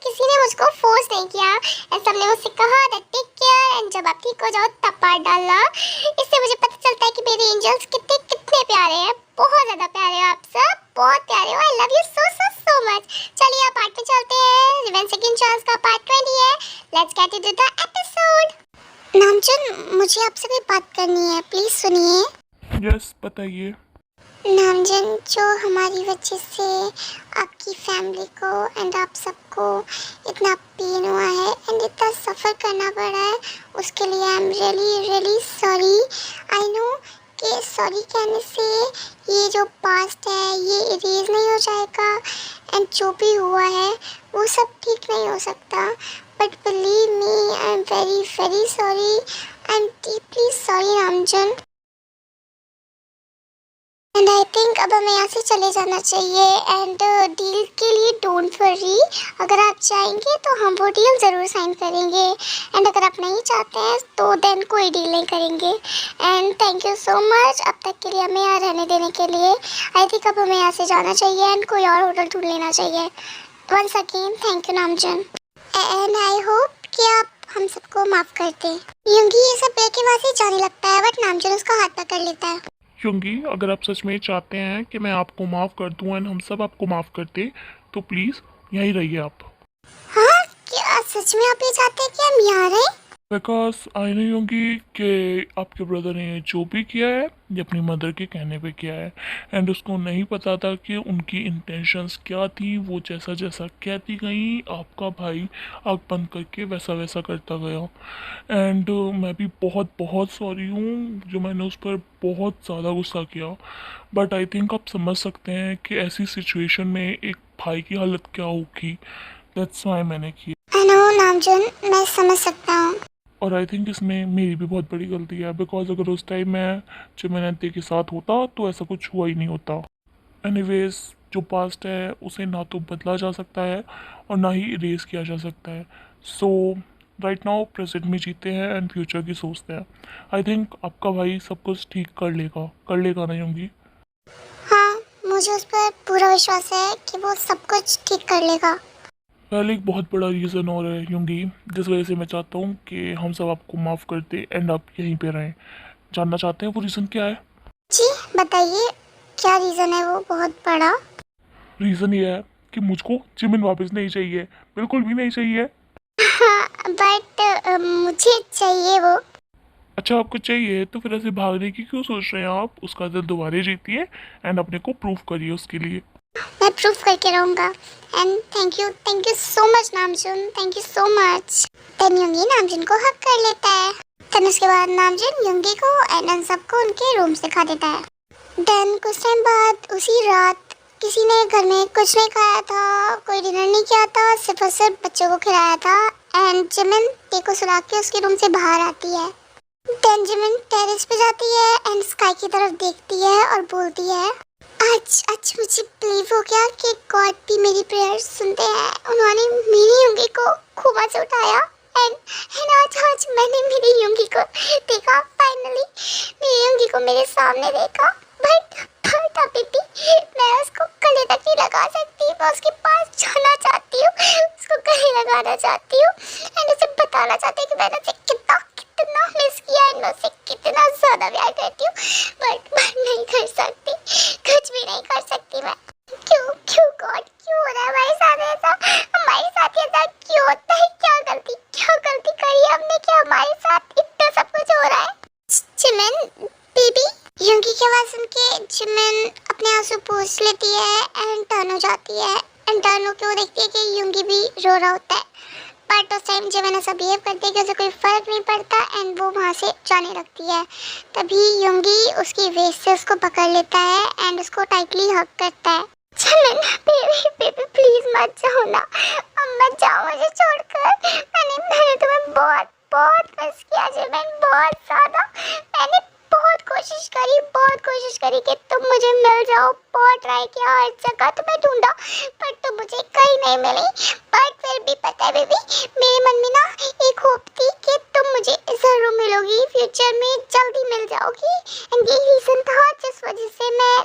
किसी ने मुझको फोर्स नहीं किया एंड सबने मुझसे कहा दैट टेक केयर एंड जब आप ठीक हो जाओ तब पार्ट डालना। इससे मुझे पता चलता है कि मेरे एंजल्स कितने कितने प्यारे हैं, बहुत ज़्यादा प्यारे हो आप सब, बहुत प्यारे हो। I love you so so so much. चलिए आप पार्ट पे चलते हैं। रिवेंज सेकंड चांस का पार्ट 20 है। Let's get into the episode. Namjoon, मुझे आपसे कोई बात करनी है, प्लीज सुनिए। यस, बताइए। नामजन, जो हमारी वजह से आपकी फैमिली को एंड आप सबको इतना पेन हुआ है एंड इतना सफ़र करना पड़ा है, उसके लिए I am really really sorry. I know कि सॉरी कहने से ये जो पास्ट है ये इरेज नहीं हो जाएगा एंड जो भी हुआ है वो सब ठीक नहीं हो सकता, but believe me I am very very sorry. I am deeply sorry Namjoon. And I think अब हमें यहाँ से चले जाना चाहिए एंड डील के लिए डोंट वरी, अगर आप चाहेंगे तो हम वो डील ज़रूर साइन करेंगे एंड अगर आप नहीं चाहते हैं तो देन कोई डील नहीं करेंगे। And thank you so much अब तक के लिए हमें यहाँ रहने देने के लिए। आई थिंक अब हमें यहाँ से जाना चाहिए एंड कोई और होटल ढूंढ लेना चाहिए। Once again thank you Namjoon and I hope कि आप हम सबको माफ़ कर दें। यूंगी ये सब के वहाँ से जाने लगता है बट नामजन उसका हाथ पकड़ लेता है। क्योंकि अगर आप सच में चाहते हैं कि मैं आपको माफ़ कर दूं एंड हम सब आपको माफ़ कर दें तो प्लीज़ यहीं रहिए आप। हाँ, क्या सच में आप ये चाहते हैं कि हम यहाँ रहें? बिकॉज आई नो होंगी कि आपके ब्रदर ने जो भी किया है ये अपनी मदर के कहने पे किया है एंड उसको नहीं पता था कि उनकी इंटेंशंस क्या थी। वो जैसा जैसा कहती गई आपका भाई आँख बंद करके वैसा वैसा करता गया एंड मैं भी बहुत बहुत सॉरी हूँ जो मैंने उस पर बहुत ज़्यादा गुस्सा किया। बट आई थिंक आप समझ सकते हैं कि ऐसी सिचुएशन में एक भाई की हालत क्या होगी। दैट्स वाई मैंने किया। आई नो नामजन, मैं समझ सकता हूँ। और आई थिंक इसमें मेरी भी बहुत बड़ी गलती है बिकॉज अगर उस टाइम मैं चिमनते के साथ होता तो ऐसा कुछ हुआ ही नहीं होता। एनीवेज जो पास्ट है उसे ना तो बदला जा सकता है और ना ही इरेज किया जा सकता है। सो राइट नाउ प्रेजेंट में जीते हैं एंड फ्यूचर की सोचते हैं। आई थिंक आपका भाई सब कुछ ठीक कर लेगा नहीं होंगी। हाँ, मुझे उस पर पूरा विश्वास है कि वो सब कुछ ठीक कर लेगा। पहले एक बहुत बड़ा रीज़न और है यूंगी जिस वजह से मैं चाहता हूँ कि हम सब आपको माफ़ कर दें एंड आप यहीं पे रहें। जानना चाहते हैं वो रीज़न क्या है? जी बताइए, क्या रीज़न है वो बहुत बड़ा? रीज़न ये है कि मुझको जिमिन वापस नहीं चाहिए, बिल्कुल भी नहीं चाहिए। हाँ, बट मुझे चाहिए वो। अच्छा आपको चाहिए तो फिर ऐसे भागने की क्यों सोच रहे हैं आप? उसका दिल दोबारा जीतिए एंड अपने को प्रूफ करिए उसके लिए। मैं प्रूफ करके रहूँगा and thank you so much Namjoon, thank you so much. Then Yoongi Namjoon को हक कर लेता है। देन उसके बाद नामजन युंगी को एंड उन सबको उनके रूम से खा देता है। देन कुछ टाइम बाद उसी रात किसी ने घर में कुछ नहीं खाया था, कोई डिनर नहीं किया था, सिर्फ और सिर्फ बच्चों को खिलाया था एंड जिमिन टे को सुला के उसके रूम से बाहर आती है। देन जिमिन टेरेस पे जाती है एंड स्काई की तरफ देखती है और बोलती है आज मुझे बिलीव हो गया कि गॉड भी मेरी प्रेयर सुनते हैं। उन्होंने मेरी युंगी को खूबा से उठाया एंड आज मैंने मेरी युंगी को देखा। फाइनली मेरी युंगी को मेरे सामने देखा, बट अभी भी मैं उसको गले तक नहीं लगा सकती। मैं उसके पास जाना चाहती हूँ, उसको गले लगाना चाहती हूँ एंड उसे बताना चाहती हूँ कि मैंने उसे कितना कितना मिस किया एंड मैं उससे कितना ज़्यादा प्यार करती हूँ, बट मैं नहीं कर सकती, कुछ भी नहीं कर सकती मैं। क्यों गॉड क्यों हो रहा है हमारे साथ ऐसा? हमारे साथ ऐसा क्यों होता है? क्या गलती करी हमने कि हमारे साथ इतना सब कुछ हो रहा है? Jimin baby. युंगी की आवाज़ सुन के जिमिन अपने आंसू पोंछ लेती है एंड टर्न हो जाती है एंड टर्न होकर वो देखती है कि युंगी भी रो रहा होता है। बट उस टाइम जिमिन ऐसा बिहेव करती है कि उसे कोई फ़र्क नहीं पड़ता एंड वो वहाँ से जाने लगती है। तभी युंगी उसकी वेस्ट से उसको पकड़ लेता है एंड उसको टाइटली हग करता है। जिमिन बेबी प्लीज मत जाओ ना, मत जाओ मुझे छोड़कर। मैंने तुम्हें बहुत बहुत मिस किया जिमिन, बहुत ज़्यादा। मैंने बहुत कोशिश करी कि तुम मुझे मिल जाओ, बहुत ट्राई किया, हर जगह तुम्हें ढूंढा पर तुम मुझे कहीं नहीं मिली। बट फिर भी पता है बेबी, मेरे मन में ना एक होप थी कि तुम मुझे ज़रूर मिलोगी, फ्यूचर में जल्दी मिल जाओगी एंड ये रीज़न था जिस वजह से मैं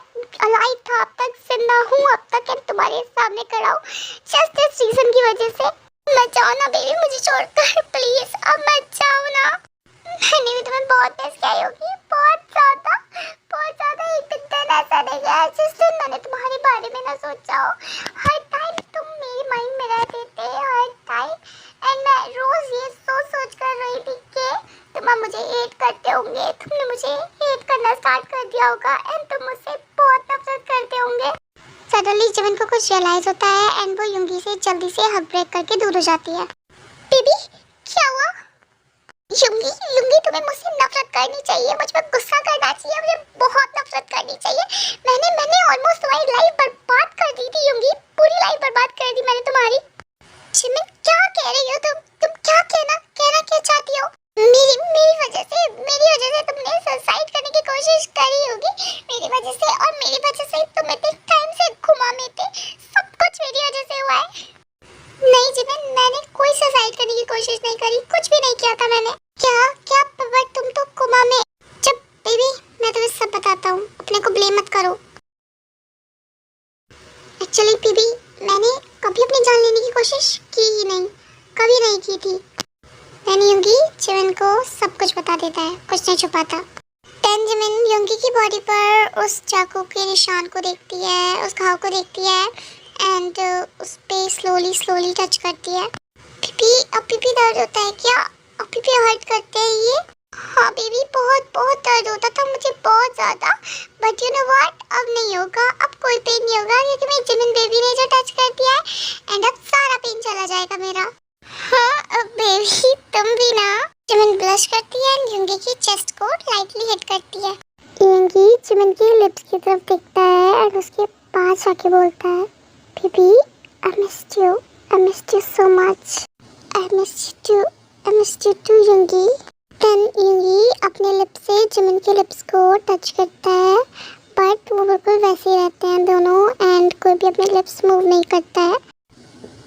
अलाइव था, अब तक जिंदा हूँ, अब तक तुम्हारे सामने खड़ा हूँ, जस्ट इस रीज़न की वजह से। मत जाओ ना बेबी, मुझे छोड़कर प्लीज, अब मत जाओ ना। मैंने भी तुम्हें बहुत मिस किया होगी, बहुत ज्यादा, बहुत ज्यादा। एक दिन ऐसा नहीं गया जिस दिन मैंने तुम्हारे बारे में ना सोचा हो। हर टाइम तुम मेरे माइंड में रहते थे, हर टाइम। एंड मैं रोज ये सोच सोच कर रही थी कि तुम अब मुझे हेट करते होंगे, तुमने मुझे हेट करना स्टार्ट कर दिया होगा एंड तुम मुझसे बहुत नफरत करते होंगे। सडनली जिमिन को कुछ रियलाइज होता है एंड वो युंगी से जल्दी से हग ब्रेक करके दूर हो जाती है। बेबी क्या हुआ? युंगी, युंगी तुम्हें मुझसे नफरत करनी चाहिए, मुझ पर गुस्सा करना चाहिए, मुझे बहुत नफरत करनी चाहिए। मैंने ऑलमोस्ट तुम्हारी लाइफ बर्बाद कर दी थी युंगी, पूरी लाइफ बर्बाद कर दी मैंने तुम्हारी। जिमिन क्या कह रही हो तुम क्या कहना क्या चाहती हो? मेरी वजह से तुमने सुसाइड करने की कोशिश करी होगी, मेरी वजह से, और मेरी वजह से तुम इतने टाइम से घुमा में थे, सब कुछ मेरी वजह से हुआ है। नहीं जिमिन, मैंने कोई सुसाइड करने की कोशिश नहीं करी, कुछ भी नहीं किया था मैंने। क्या पर तुम तो कोमा में। चुप बेबी, मैं तुम्हें सब बताता हूँ, अपने को ब्लेम मत करो। एक्चुअली बेबी, मैंने कभी अपनी जान लेने की कोशिश की ही नहीं, कभी नहीं की थी। देन युंगी जिमिन को सब कुछ बता देता है, कुछ नहीं छुपाता। देन जिमिन युंगी की बॉडी पर उस चाकू के निशान को देखती है, उस घाव को देखती है एंड उस पे स्लोली टच करती है। अभी भी दर्द होता है क्या? अभी भी हर्ट करते हैं ये? हाँ बेबी, बहुत दर्द होता था मुझे, बहुत ज्यादा। बट यू नो व्हाट, अब नहीं होगा, अब कोई पेन नहीं होगा क्योंकि मेरी जिमिन बेबी ने जो टच कर दिया है एंड अब सारा पेन चला जाएगा मेरा। हाँ अब बेबी तुम भी ना। जिमिन ब्लश करती है एंड युंगी की चेस्ट को लाइटली हिट करती है। युंगी जिमिन की लिप्स की तरफ देखता है और उसके पास आके बोलता है, baby I missed you so much, I missed you too Yoongi. Then Yoongi अपने लिप्स से जिमिन के लिप्स को टच करता है, बट वो बिल्कुल वैसे ही रहते हैं दोनों एंड कोई भी अपने लिप्स मूव नहीं करता है।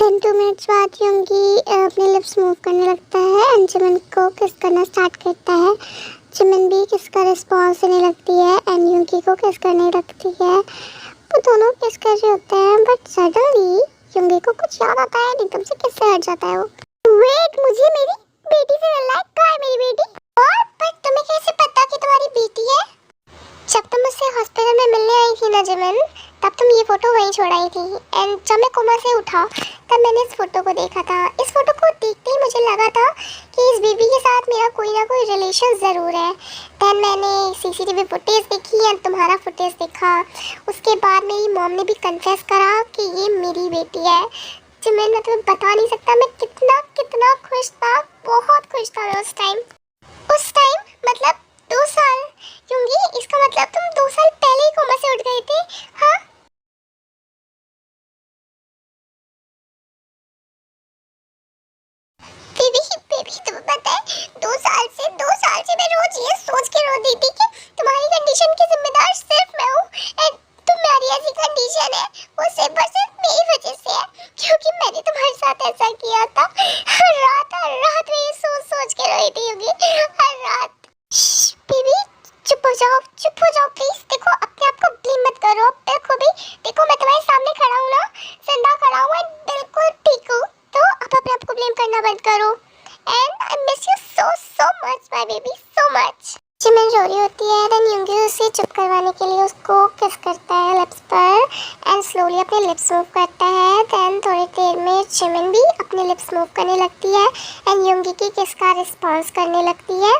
देन 2 मिनट्स बाद युंगी अपने लिप्स मूव करने लगता है एंड जिमिन को किस करना स्टार्ट करता है। जिमिन भी किस का रिस्पॉन्स देने लगती है एंड युंगी को किस करने लगती है। वो दोनों किस कर रहे होते हैं बट सडनली युंगी को कुछ याद आता है, एकदम से किस से हट जाता है वो। वेट, मुझे मेरी बेटी से मिलना है। कहाँ है मेरी बेटी? और पर तुम्हें कैसे पता कि तुम्हारी बेटी है? जब तुम मुझसे हॉस्पिटल में मिलने आई थी ना जिमिन, तब तुम ये फोटो वहीं छोड़ आई थी एंड जब मैं कोमा से उठा तब मैंने इस फोटो को देखा था। इस फोटो को देखते ही मुझे लगा था कि इस बेबी के साथ मेरा कोई ना कोई रिलेशन ज़रूर है। देन मैंने सीसीटीवी फुटेज देखी एंड तुम्हारा फुटेज देखा। उसके बाद मेरी मॉम ने भी कन्फेस करा कि ये मेरी बेटी है। जिमिन, मैं तुम्हें बता नहीं सकता मैं कितना खुश था, बहुत खुश था मैं उस टाइम। मतलब 2 साल युंगी, इसका मतलब तुम 2 साल पहले ही कोमा से उठ गए थे? हाँ बेबी तुम्हें पता है 2 साल से मैं रोज ये सोच के रो देती कि तुम्हारी कंडीशन की जिम्मेदार सिर्फ मैं हूँ एंड तुम्हारी ऐसी कंडीशन है वो सिर्फ और सिर्फ मेरी वजह से है, क्योंकि मैंने तुम्हारे साथ ऐसा किया था। हर रात मैं ये सोच के रोई थी होगी, हर रात। बेबी चुप हो जाओ प्लीज। देखो अपने आप को ब्लेम मत करो, बिल्कुल भी। देखो मैं तुम्हारे सामने खड़ा हूँ ना, जिंदा खड़ा हूँ, बिल्कुल ठीक हूँ, तो आप अपने आप को ब्लेम करना बंद करो। And I miss you so much my baby, so much। Jimin रो रही होती है, देन युंगी उसे चुप करवाने के लिए उसको किस करता है लिप्स पर एंड स्लोली अपने लिप्स मूव करता है। देन थोड़ी देर में जिमिन भी अपने लिप्स मूव करने लगती है एंड युंगी की किस का रिस्पॉन्स करने लगती है।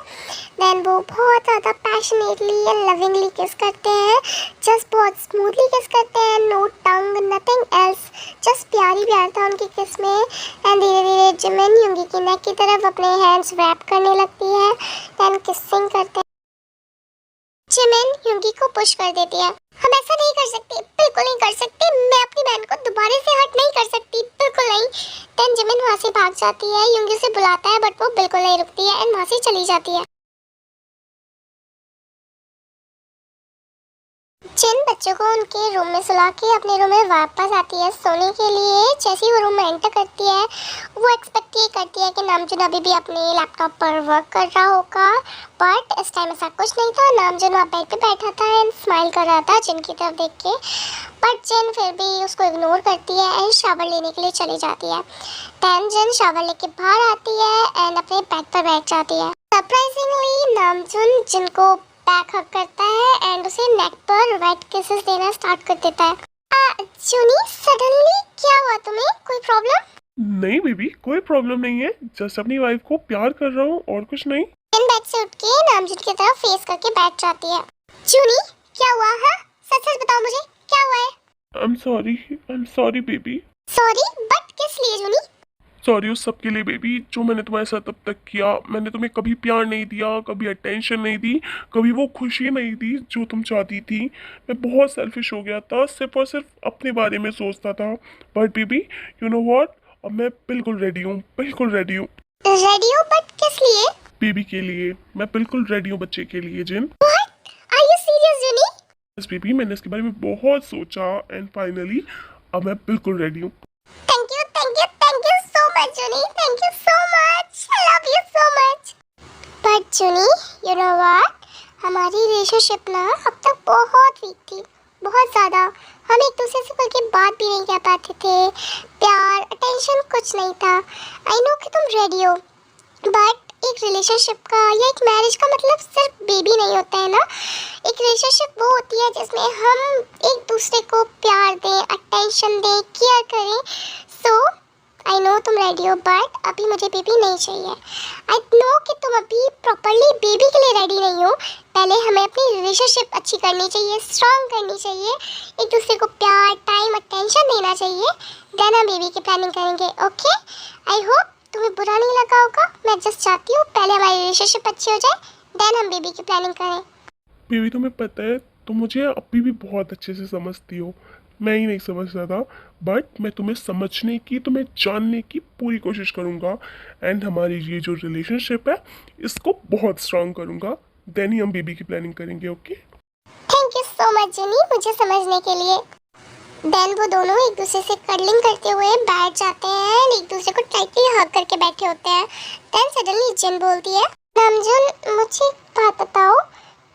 देन वो बहुत ज़्यादा पैशनेटली एंड लविंगली किस करते हैं, जस्ट बहुत स्मूथली किस करते हैं, नो टंग नथिंग एल्स, जस्ट प्यार था उनकी किस में। एंड धीरे धीरे जिमिन युंगी की नेक की तरफ अपने हैंड्स रैप करने लगती है, देन किसिंग करते हैं। जिमिन युंगी को पुश कर देती है। हम ऐसा नहीं कर सकते, बिल्कुल नहीं कर सकते, मैं अपनी बहन को दोबारा से हर्ट नहीं कर सकती, बिल्कुल नहीं। देन जिमिन वहाँ से भाग जाती है, युंगी उसे बुलाता है बट वो बिल्कुल नहीं रुकती है एंड वहाँ से चली जाती है। जिन बच्चों को उनके रूम में सुला के अपने रूम में वापस आती है सोने के लिए, जैसे ही वो रूम में एंटर करती है वो एक्सपेक्ट ये करती है कि नामजुन अभी भी अपने लैपटॉप पर वर्क कर रहा होगा, बट इस टाइम ऐसा कुछ नहीं था। नामजुन वहाँ बेड पे बैठा था एंड स्माइल कर रहा था जिन की तरफ देख के, बट जिन फिर भी उसको इग्नोर करती है एंड शावर लेने के लिए चली जाती है। देन जिन शावर लेके बाहर आती है एंड अपने बेड पर बैठ जाती है। सरप्राइजिंगली नामजुन जिनको बैक हग करता है एंड उसे नेक पर वेट किसेस देना स्टार्ट कर देता है। जुनी सडनली क्या हुआ तुम्हें, कोई प्रॉब्लम? नहीं बेबी, कोई प्रॉब्लम नहीं है, जस्ट अपनी वाइफ को प्यार कर रहा हूँ और कुछ नहीं। जिन बेड से उठ के नामजुन की तरफ फेस करके बैठ जाती है। जुनी क्या हुआ? हाँ सच सच बताओ मुझे क्या हुआ है? I am sorry baby. Sorry but किस लिए जुनी? सॉरी उस सब के लिए बेबी जो मैंने तुम्हारे साथ अब तक किया। मैंने तुम्हें कभी प्यार नहीं दिया, कभी अटेंशन नहीं दी, कभी वो खुशी नहीं दी जो तुम चाहती थी। मैं बहुत सेल्फिश हो गया था, सिर्फ और सिर्फ अपने बारे में सोचता था। But baby you know what, अब मैं बिल्कुल रेडी हूँ, बिल्कुल रेडी हूँ। रेडी हो बट किस लिए? बेबी के लिए, मैं बिल्कुल रेडी हूँ बच्चे के लिए। जिन आर यू सीरियस जुनी? बस बेबी मैंने इसके बारे में बहुत सोचा एंड फाइनली अब मैं बिल्कुल रेडी हूँ। Thank you so much, Junie. Thank you so much. I love you so much. But Junie, you know what? हमारी रिलेशनशिप ना अब तक बहुत वीक थी, बहुत ज़्यादा। हम एक दूसरे से खुल के बात भी नहीं कर पाते थे, प्यार अटेंशन कुछ नहीं था। आई नो कि तुम रेडी हो, बट एक रिलेशनशिप का या एक मैरिज का मतलब सिर्फ बेबी नहीं होता है ना। एक रिलेशनशिप वो होती है जिसमें हम एक दूसरे को प्यार दें, अटेंशन दें, केयर करें। सो आई नो तुम रेडी हो, बट अभी मुझे बेबी नहीं चाहिए। आई नो कि तुम अभी प्रॉपरली बेबी के लिए रेडी नहीं हो। पहले हमें अपनी रिलेशनशिप अच्छी करनी चाहिए, स्ट्रॉन्ग करनी चाहिए, एक दूसरे को प्यार टाइम अटेंशन देना चाहिए, देन हम बेबी की प्लानिंग करेंगे। ओके, आई होप तुम्हें बुरा नहीं लगा होगा। मैं जस्ट चाहती हूँ पहले हमारी रिलेशनशिप अच्छी हो जाए, देन हम बेबी की प्लानिंग करें। बेबी तुम्हें पता है तुम मुझे अभी भी बहुत अच्छे से समझती हो, मैं ही नहीं समझता था। बट मैं तुम्हें समझने की, तुम्हें जानने की पूरी कोशिश करूँगा एंड हमारी ये जो रिलेशनशिप है इसको बहुत स्ट्रांग करूँगा, देन ही हम बेबी की प्लानिंग करेंगे। Okay thank you so much जुनी मुझे समझने के लिए। देन वो दोनों एक दूसरे से कडलिंग करते हुए बैठ जाते हैं, एक दूसरे को टाइटली हग करके बैठे होते हैं। देन सडनली जिन बोलती है, नामजुन मुझे एक बात बताओ,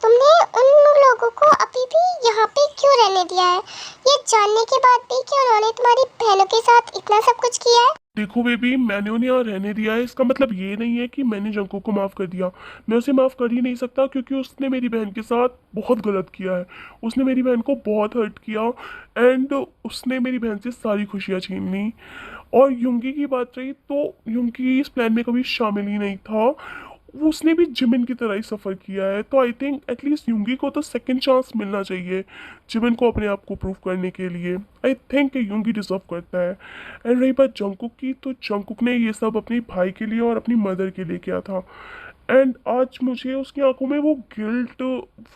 तुमने उन लोगों को अभी भी यहाँ पे क्यों रहने दिया है, ये जानने के बाद भी कि उन्होंने तुम्हारी बहनों के साथ इतना सब कुछ किया है? देखो बेबी, मैंने उन्हें यहाँ रहने दिया है इसका मतलब ये नहीं है कि मैंने जंकुक को माफ़ कर दिया। मैं उसे माफ़ कर ही नहीं सकता क्योंकि उसने मेरी बहन के साथ बहुत गलत किया है। उसने मेरी बहन को बहुत हर्ट किया एंड उसने मेरी बहन से सारी खुशियाँ छीन ली। और युंगी की बात रही तो युंगी इस प्लान में कभी शामिल ही नहीं था, उसने भी जिमिन की तरह ही सफ़र किया है। तो आई थिंक एटलीस्ट युंगी को तो सेकंड चांस मिलना चाहिए जिमिन को अपने आप को प्रूव करने के लिए। आई थिंक युंगी डिजर्व करता है। एंड रही बात जंकुक की, तो जंकुक ने ये सब अपने भाई के लिए और अपनी मदर के लिए किया था एंड आज मुझे उसकी आंखों में वो गिल्ट,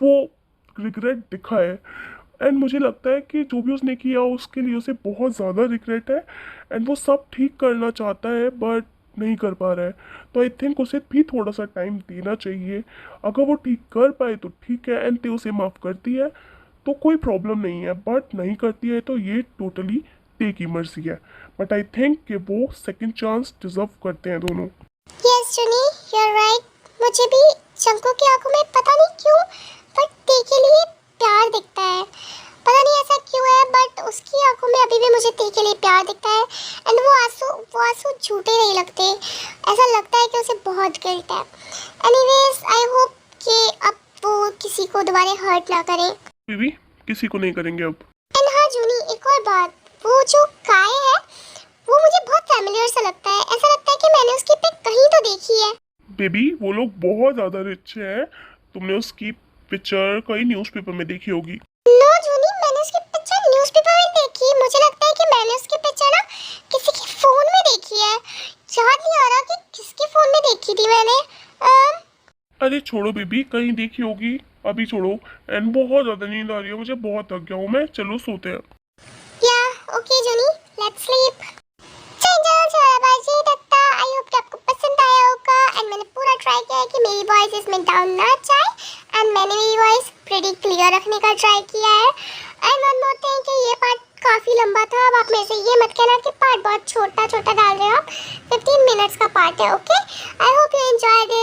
वो रिग्रेट दिखा है एंड मुझे लगता है कि जो भी उसने किया उसके लिए उसे बहुत ज़्यादा रिग्रेट है एंड वो सब ठीक करना चाहता है बट नहीं कर पा रहा है। तो आई थिंक उसे भी थोड़ा सा टाइम देना चाहिए। अगर वो ठीक कर पाए तो ठीक है एंड ते उसे माफ़ करती है तो कोई प्रॉब्लम नहीं है, बट नहीं करती है तो ये टोटली ते की मर्जी है। बट आई थिंक कि वो सेकंड चांस डिजर्व करते हैं दोनों। यस जुनी यू आर राइट, मुझे भी जंकुक की आंखों में पता नहीं क्यों बट ते के लिए प्यार दिखता है। पता नहीं ऐसा क्यों है बट उसकी आंखों में अभी भी मुझे ते के लिए प्यार दिखता है एंड वो आंसू झूठे नहीं लगते, ऐसा लगता है कि उसे बहुत गिल्ट है। एनीवेज आई होप कि अब वो किसी को दोबारा हर्ट ना करें। बेबी किसी को नहीं करेंगे अब। एंड हाँ जूनी एक और बात, वो जो काय है वो मुझे बहुत फैमिलियर सा लगता है, ऐसा लगता है कि मैंने उसकी पिक कहीं तो देखी है। बेबी वो लोग बहुत ज़्यादा रिच है, तुमने उसकी पिक्चर कहीं न्यूज़पेपर में देखी होगी। नो जूनी मैंने उसकी पिक्चर न्यूज़पेपर में देखी, मुझे लगता है कि मैंने उसकी पिक्चर ना किसी के फोन में देखी है, याद नहीं आ रहा कि किसके फोन में देखी थी मैंने। अरे छोड़ो बेबी, कहीं देखी होगी, अभी छोड़ो। एंड बहुत ज़्यादा नींद आ रही है, मुझे बहुत थक गया हूँ मैं, चलो सोते हैं। या okay Juni let's sleep. Chanchal छोराबाजी Dutta, I hope कि आपको पसंद आया होगा एंड मैंने पूरा ट्राई किया है कि मेरी वॉइस इसमें डाउन ना जाए एंड मैंने मेरी वॉइस प्रीटी क्लियर रखने का ट्राई किया है। एंड वन मोर थिंग कि ये पार्ट काफ़ी लंबा था। अब आप मेरे से ये मत कहना कि पार्ट बहुत छोटा छोटा डाल रहे हो आप। 15 मिनट्स का पार्ट है। Okay, I hope you enjoyed